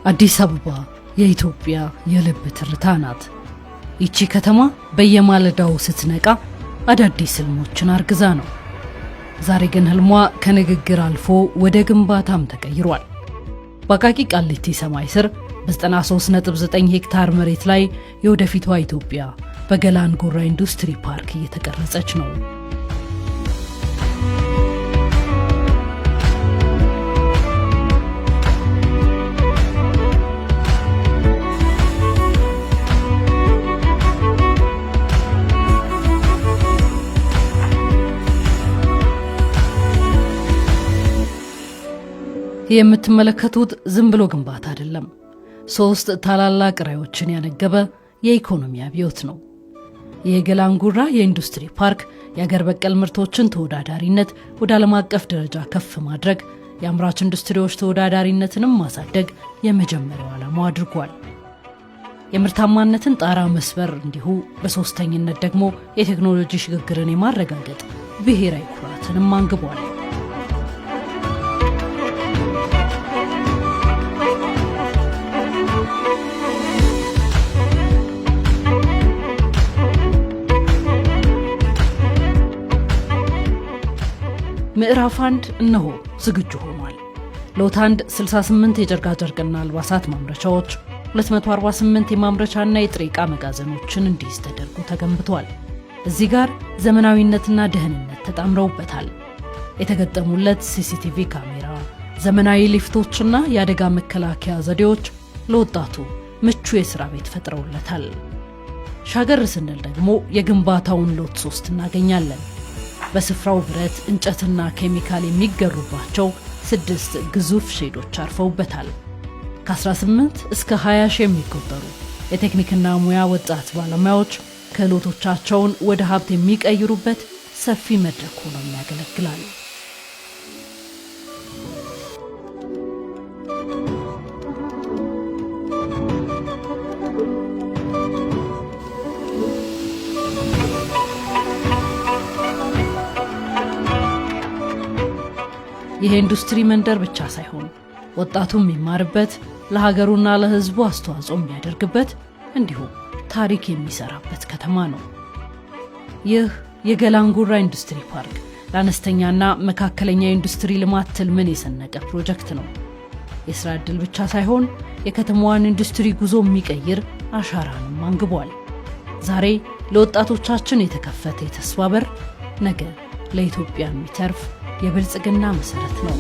አዲስ አበባ የኢትዮጵያ የልብ ትርታ ናት። ይቺ ከተማ በየማለዳው ስትነቃ አዳዲስ ህልሞችን አርግዛ ነው። ዛሬ ግን ህልሟ ከንግግር አልፎ ወደ ግንባታም ተቀይሯል። በአቃቂ ቃሊቲ ሰማይ ስር በ93.9 ሄክታር መሬት ላይ የወደፊቷ ኢትዮጵያ በገላን ጉራ ኢንዱስትሪ ፓርክ እየተቀረጸች ነው። የምትመለከቱት ዝም ብሎ ግንባታ አይደለም። 3 ታላላቅ ራዕዮችን ያነገበ የኢኮኖሚ አብዮት ነው። የገላን ጉራ የኢንዱስትሪ ፓርክ የአገር በቀል ምርቶችን ተወዳዳሪነት ወደ ዓለም አቀፍ ደረጃ ከፍ ማድረግ፣ የአምራች ኢንዱስትሪዎች ተወዳዳሪነትንም ማሳደግ የመጀመሪያው ዓላማው አድርጓል። የምርታማነትን ጣራ መስበር፣ እንዲሁ በሶስተኝነት ደግሞ የቴክኖሎጂ ሽግግርን የማረጋገጥ ብሔራዊ ኩራትንም አንግቧል። ምዕራፍ 1 እነሆ ዝግጁ ሆኗል። ሎት 1 68 የጨርቃጨርቅና አልባሳት ማምረቻዎች፣ 248 የማምረቻና የጥሬ ዕቃ መጋዘኖችን እንዲይዝ ተደርጎ ተገንብቷል። እዚህ ጋር ዘመናዊነትና ደህንነት ተጣምረውበታል። የተገጠሙለት ሲሲቲቪ ካሜራ፣ ዘመናዊ ሊፍቶችና የአደጋ መከላከያ ዘዴዎች ለወጣቱ ምቹ የሥራ ቤት ፈጥረውለታል። ሻገር ስንል ደግሞ የግንባታውን ሎት 3 እናገኛለን። በስፍራው ብረት፣ እንጨትና ኬሚካል የሚገሩባቸው 6 ግዙፍ ሼዶች አርፈውበታል። ከ18 እስከ 20 ሺህ የሚቆጠሩ የቴክኒክና ሙያ ወጣት ባለሙያዎች ክህሎቶቻቸውን ወደ ሀብት የሚቀይሩበት ሰፊ መድረክ ሆኖ ያገለግላል። ይሄ ኢንዱስትሪ መንደር ብቻ ሳይሆን ወጣቱ የሚማርበት፣ ለሀገሩና ለሕዝቡ አስተዋጽኦ የሚያደርግበት፣ እንዲሁም ታሪክ የሚሰራበት ከተማ ነው። ይህ የገላን ጉራ ኢንዱስትሪ ፓርክ ለአነስተኛና መካከለኛ ኢንዱስትሪ ልማት ትልምን የሰነቀ ፕሮጀክት ነው። የሥራ ዕድል ብቻ ሳይሆን የከተማዋን ኢንዱስትሪ ጉዞ የሚቀይር አሻራንም አንግቧል። ዛሬ ለወጣቶቻችን የተከፈተ የተስፋ በር፣ ነገ ለኢትዮጵያ የሚተርፍ የብልጽግና መሰረት ነው።